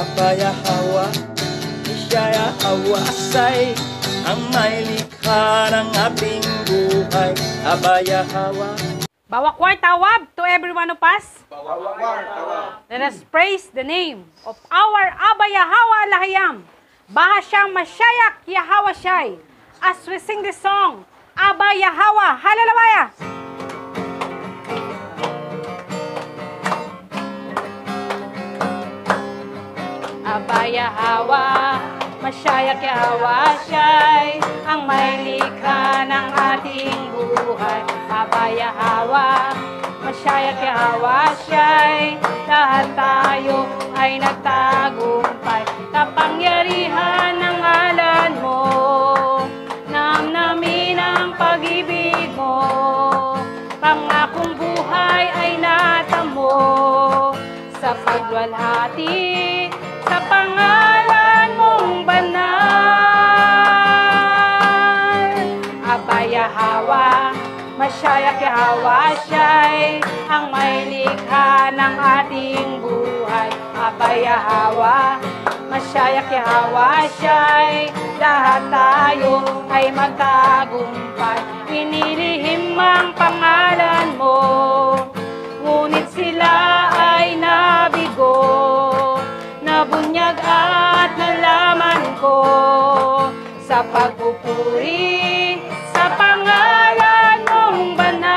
Abayahawa, Ishayahawasay, ang may likha ng ating buhay. Abayahawa. Bawakwar tawab to every one of us. Let us praise the name of our Abba Yahweh Lahayam. Bahasham Mashayak Yahweh Shai. As we sing this song, Abba Yahweh, hallelujah. Abba Yahweh, Mashayak Yahweh Shai, ang may likha ng ating buhay. Abba Yahweh, Mashayak Yahweh Shai, lahat tayo ay nagtagumpay. Kapangyarihan ng ngalan mo, namnamin ang pag-ibig mo. Pangakong buhay ay natamo sa pagwalhati sa pangalan mong banal. Abba Yahweh, Mashayak Yahweh Shai, ang may likha ng ating buhay. Abba Yahweh, Mashayak Yahweh Shai, lahat tayo ay magtagumpay. Inilihim ang pangalan mo, ngunit sila ay nabigo. Nabunyag at nalaman ko sa pagpupuri sa pangalan mong banal.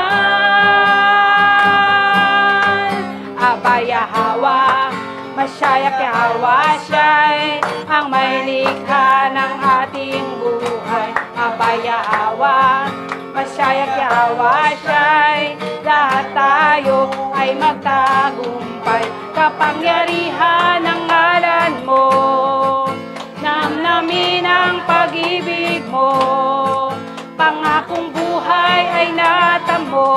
Abba Yahweh, Mashayak Yahweh Shai, ang may likha ng ating buhay. Abba Yahweh, Mashayak Yahweh Shai, lahat tayo ay magtagumpay. Kapangyarihan ng ngalan mo, namnamin ang pag-ibig mo. Pangakong buhay ay natamo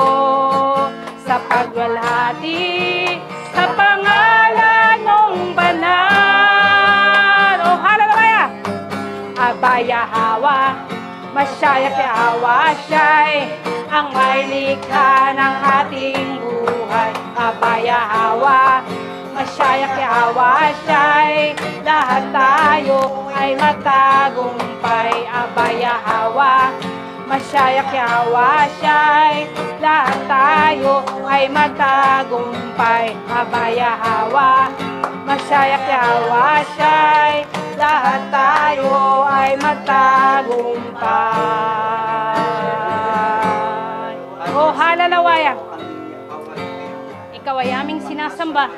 sa pagwalhati sa pangalan mong banal. Oh, hallelujah! Abba Yahweh, Mashayak Yahweh Shai, ang may likha ng ating buhay. Abba Yahweh, Mashayak Yahweh Shai, lahat tayo ay magtagumpay. Abba Yahweh, Mashayak Yahweh Shai, lahat tayo ay magtagumpay. Abba Yahweh, Mashayak Yahweh Shai, lahat tayo ay magtagumpay. Oh, hallelujah! Ikaw ay aming sinasamba,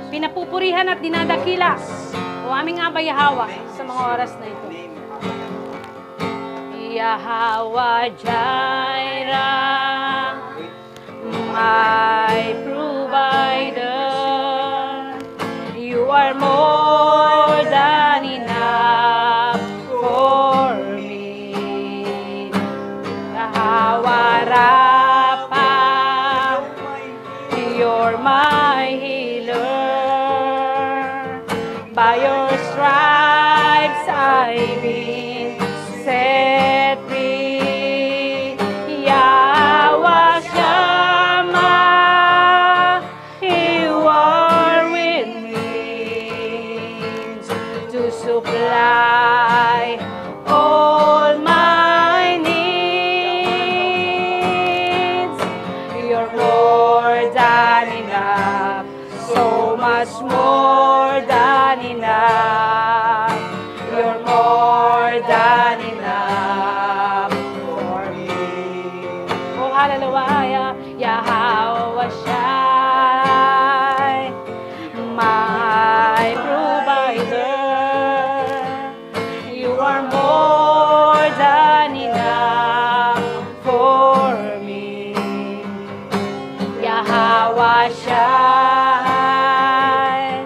pinapupurihan at dinadakila, o aming Abba Yahweh, sa mga oras na ito. Yahweh Jireh, my provider, you are more than enough for me. Yahweh Rapha, you're my healer. By your stripes I've been set free. Yahweh Shammah, you are with me to supply all my needs. You're more than enough, so much more than enough. You're more than enough for me. Oh, hallelujah. Yahweh Shai, my provider, you are more than enough for me. Yahweh Shai,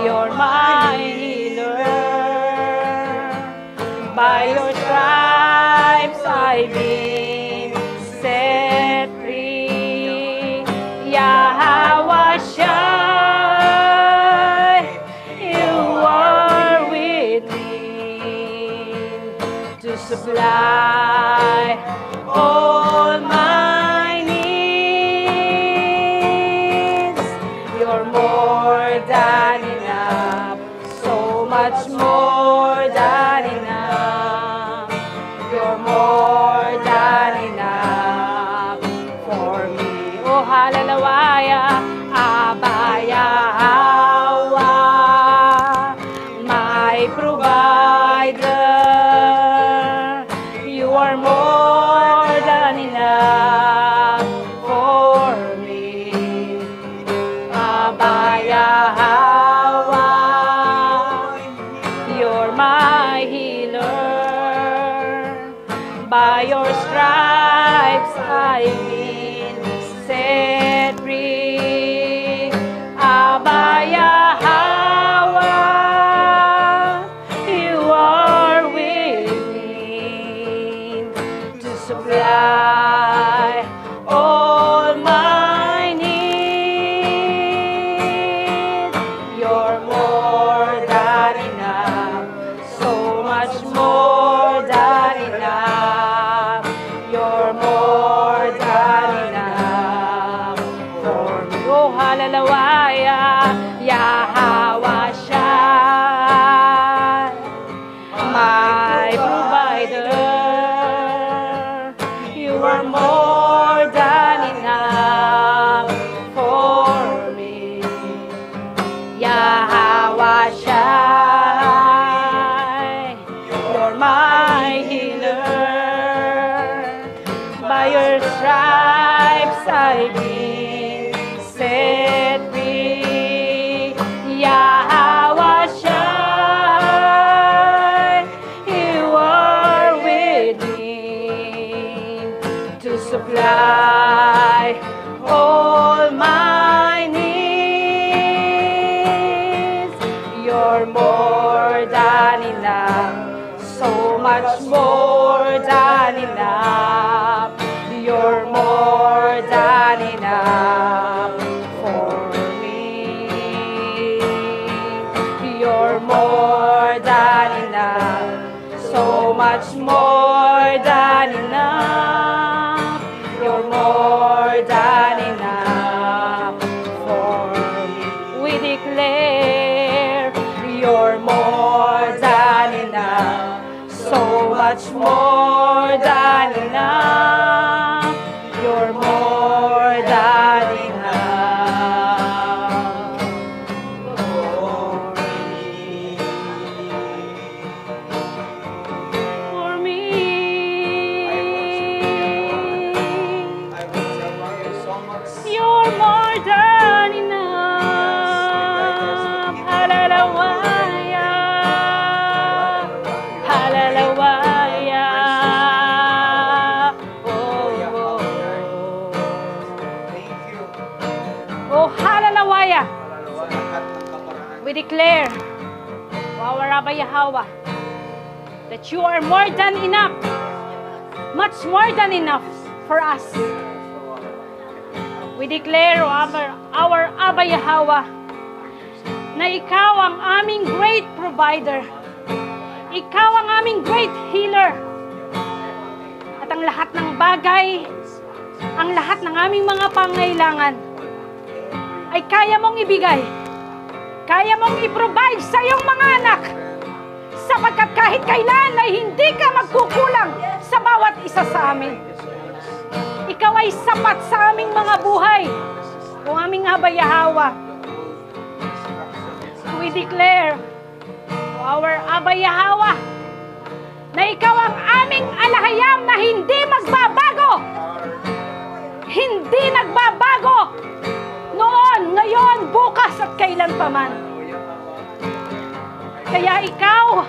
you're my healer. By your stripes I've been set free. Yahweh Shai, you are with me to supply all my needs. You're more than enough hallelujah, Abba Yahweh, my provider. You are more than enough for me, Abba Yahweh. You're my healer. By your stripes I've been set free, Abba Yahweh. You are willing to supply all my needs. You're more than enough, so much more than enough. You're more than enough for me. Oh, hallelujah, Yahweh Shai, my provider. You are more than enough for me, Yahweh Shai. You're my healer. By your stripes I've been set free, Yahweh Shai. You are willing to supply all my needs. You're more than enough, so much more than enough. You're more than enough for me. You're more than enough, so much more than enough. You're more than enough for me. We declare you're more than enough, so much more than enough. You're more than enough for me. You're more than enough. Hallelujah, hallelujah. Oh, hallelujah. We declare, our Abba Yahweh, that you are more than enough, much more than enough for us. We declare, our Abba Yahweh, na ikaw ang aming great provider. Ikaw ang aming great healer. At ang lahat ng bagay, ang lahat ng aming mga pangailangan, ay kaya mong ibigay. Kaya mong i-provide sa iyong mga anak. Sapagkat kahit kailan ay hindi ka magkukulang sa bawat isa sa amin. Ikaw ay sapat sa aming mga buhay. O aming Abba Yahweh. We declare, our Abba Yahweh, na ikaw ang aming alahayam na hindi magbabago. Hindi nagbabago. Noon, ngayon, bukas at kailan paman. Kaya ikaw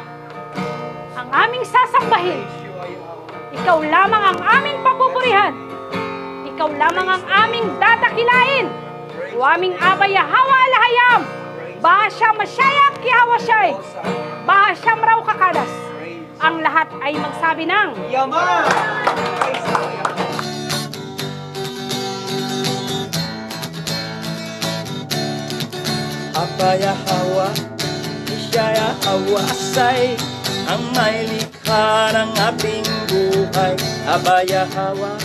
ang aming sasambahin. Ikaw lamang ang aming papupurihan. Ikaw lamang ang aming dadakilain. O aming Abba Yahweh alahayam. Bahasya Mashayak Yahweh, Bahasya Mraw Kakadas. Ang lahat ay magsabi ng Yaman! Abba Yahweh, siya Yahweh Asay, ang may likha ng ating buhay. Abba Yahweh,